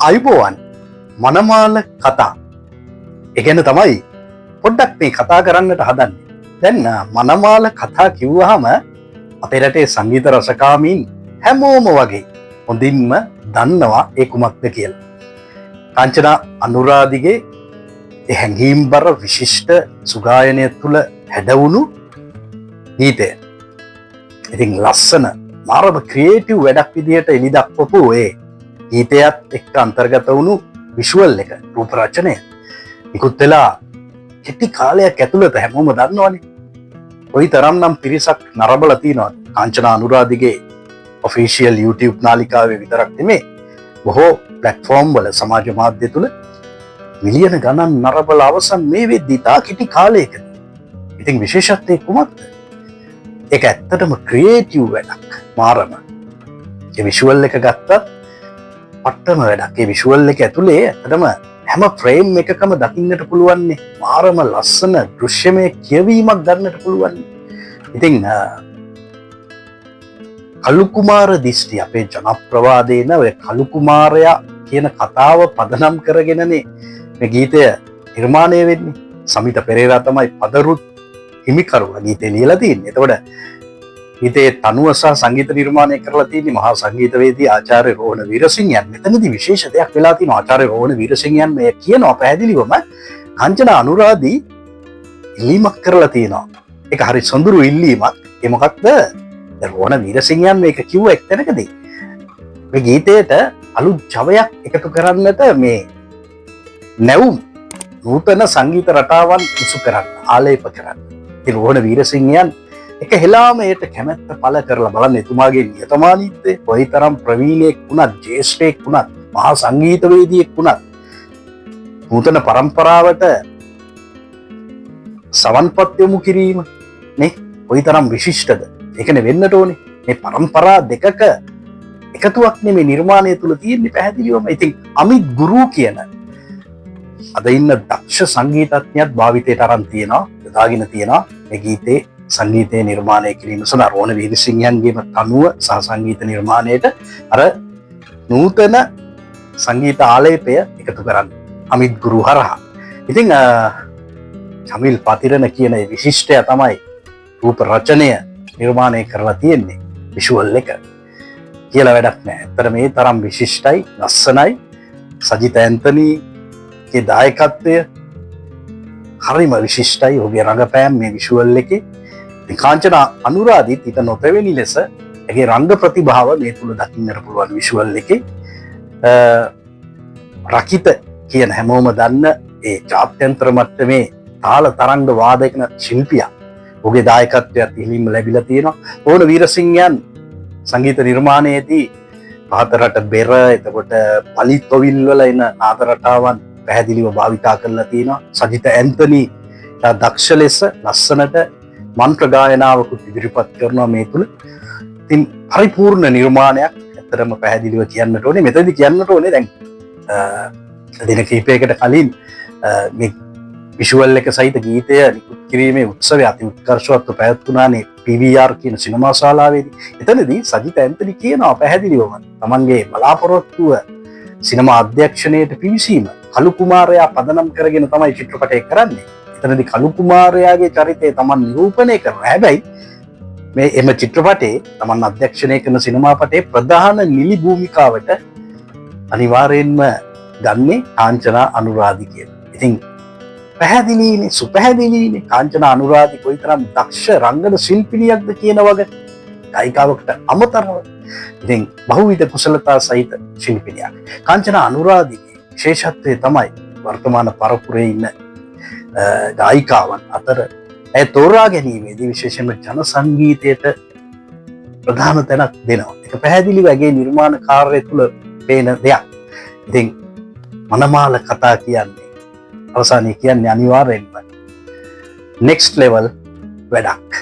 අයිබෝවන් මනමාල කතා. ඒ කියන්නේ තමයි පොඩ්ඩක් මේ කතා කරන්නට හදන්නේ. දැන් මනමාල කතා කිව්වහම අපේ රටේ සංගීත රසකාමීන් හැමෝම වගේ හොඳින්ම දන්නවා ඒ කුමක්ද කියලා. කාංචනා අනුරාදිගේ ඒ හැඟීම්බර විශිෂ්ට සුගායනය තුළ හැඩවුණු ගීතය. ඉතින් ලස්සන මාරම ක්‍රියේටිව් වැඩක් විදිහට එලි දක්වපු ඒ ගීතයත් එක්ක අන්තර්ගත වුණු විෂුවල් එක, රූප රචනය නිකුත් වෙලා කෙටි කාලයක් ඇතුළත හැමෝම දන්නවනේ. කොයි තරම්නම් පිරිසක් නරඹලා තියෙනවද? කාංචනා අනුරාදිගේ ඔෆිෂියල් YouTube නාලිකාවේ විතරක් නෙමේ බොහෝ ප්ලැට්ෆෝම් වල සමාජ මාධ්‍ය තුල මිලියන ගණන් නරඹලා අවසන් මේ වෙද්දී තා කෙටි කාලයකදී. ඉතින් විශේෂත්වය කුමක්ද? ඒක ඇත්තටම ක්‍රියේටිව් වැඩක්. මාරම. ඒ විෂුවල් එක ගත්තත් පට්ටම වැඩක්. ඒ විෂුවල් එක ඇතුලේ ඇත්තටම හැම ෆ්‍රේම් එකකම දකින්නට පුළුවන්නේ මාරම ලස්සන දෘශ්‍යමය කියවීමක් ගන්නට පුළුවන්. ඉතින් කලු කුමාර දිස්ටි අපේ ජනප්‍රවාදේන ඔය කලු කුමාරයා කියන කතාව පදනම් කරගෙනනේ මේ ගීතය නිර්මාණය වෙන්නේ. සමිත පෙරේරා තමයි පදරුත් හිමිකරුවා ගීතේ ලියලා තියෙන්නේ. එතකොට ගීතේ තනුව සහ සංගීත නිර්මාණය කරලා තියෙන්නේ මහා සංගීතවේදී ආචාර්ය රෝහණ වීරසිංහයන්. මෙතනදී විශේෂ දෙයක් වෙලා තියෙනවා. ආචාර්ය රෝහණ වීරසිංහයන් මේ කියනවා පැහැදිලිවම කාංචනා අනුරාදී ඉල්ලීමක් කරලා තියෙනවා. ඒක හරි සොඳුරු ඉල්ලීමක්. ඒ මොකක්ද? රෝහණ වීරසිංහයන් මේක කිව්ව එක්තැනකදී මේ ගීතයට අලුත් ජවයක් එකතු කරන්නට මේ නැවුම් නූතන සංගීත රටාවන් උසු කරන්න, ආලේප කරන්න. ඉතින් රෝහණ වීරසිංහයන් එක හෙලාම ඒට කැමැත්ත පළ කරලා බලන්න එතුමාගේ නියතමානීත්වය කොයිතරම් ප්‍රවීණයෙක් වුණත්, ජ්‍යෙෂ්ඨයෙක් වුණත්, මහා සංගීතවේදියෙක් වුණත් නූතන පරම්පරාවට සවන්පත් යොමු කිරීම නේ කොයිතරම් විශිෂ්ටද? ඒකනේ වෙන්නට ඕනේ. මේ පරම්පරා දෙකක එකතුවක් නෙමේ නිර්මාණය තුල තියෙන්නේ පැහැදිලිවම. ඉතින් අමිත් ගුරු කියන අද ඉන්න දක්ෂ සංගීතඥයත් භාවිතයට අරන් තියෙනවා, යොදාගෙන තියෙනවා මේ ගීතේ සංගීතය නිර්මාණය කිරීම සඳහා. රෝහණ වීරසිංහයන්ගේම තනුව සහ සංගීත නිර්මාණයට අර නූතන සංගීත ආලේපය එකතු කරන්න අමිත් ගුරු හරහා. ඉතින් චමිල් පතිරණ කියන විශිෂ්ටය තමයි රූප රචනය නිර්මාණය කරලා තියෙන්නේ. විෂුවල් එක කියලා වැඩක් නෑ. ඇත්තට මේ තරම් විශිෂ්ටයි, ලස්සනයි. සජිත ඇන්තනීගේ දායකත්වය හරිම විශිෂ්ටයි. ඔහුගේ රඟපෑම් මේ විෂුවල් එකේ. කාංචනා අනුරාදිත් ඊට නොතෙවෙනි ලෙස ඇගේ රංග ප්‍රතිභාව මේ තුල දකින්නට පුළුවන් විෂුවල් එකේ. රකිත කියන හැමෝම දන්න ඒ ජාත්‍යන්තර මට්ටමේ තාල තරංග වාදකන ශිල්පියා. ඔහුගේ දායකත්වයත් ඉහළින්ම ලැබිලා තියෙනවා. රෝහණ වීරසිංහයන් සංගීත නිර්මාණයේදී පහතරට බෙර, එතකොට පලිතොවිල් වල එන නාද රටාවන් පැහැදිලිව භාවිතා කරලා තියෙනවා. සජිත ඇන්තනී දක්ෂ ලෙස ලස්සනට මන්ත්‍ර ගායනාවකුත් ඉදිරිපත් කරනවා මේ තුල. ඉතින් පරිපූර්ණ නිර්මාණයක් ඇත්තටම පැහැදිලිව කියන්නට ඕනේ. මෙතනදී කියන්නට ඕනේ දැන් දින කිහිපයකට කලින් මේ විෂුවල් එක සහිත ගීතය නිකුත් කිරීමේ උත්සවය අති උත්කර්ෂවත්ව පැවැත්වුණානේ PVR කියන සිනමා ශාලාවේදී. එතනදී සජිත ඇන්තනි කියනවා පැහැදිලිවම තමන්ගේ බලාපොරොත්තුව සිනමා අධ්‍යක්ෂණයට පිවිසීම කලු කුමාරයා පදනම් කරගෙන තමයි චිත්‍රපටය කරන්නේ. එතනදී කලු කුමාරයාගේ චරිතය තමන් නිරූපණය කරනවා. හැබැයි මේ එම චිත්‍රපටයේ තමන් අධ්‍යක්ෂණය කරන සිනමාපටයේ ප්‍රධාන නිලි භූමිකාවට අනිවාර්යෙන්ම ගන්නේ කාංචනා අනුරාදි කියලා. ඉතින් පැහැදිලිනේ, සුපැහැදිලිනේ කාංචනා අනුරාදි කොයිතරම් දක්ෂ රංගන ශිල්පිනියක්ද කියන වගේ ගායිකාවකට අමතරව. ඉතින් බහුවිධ කුසලතා සහිත ශිල්පිනියක්. කාංචනා අනුරාදිගේ විශේෂත්වය තමයි වර්තමාන පරපුරේ ඉන්න ගායිකාවන් අතර ඇය තෝරා ගැනීමේදී විශේෂයෙන්ම ජන සංගීතයට ප්‍රධාන තැනක් දෙනවා. ඒක පැහැදිලිව ඇගේ නිර්මාණ කාර්යය තුළ පේන දෙයක්. ඉතින් මනමාල කතා කියන්නේ අවසානයේ කියන්නේ අනිවාර්යෙන්ම next level වැඩක්.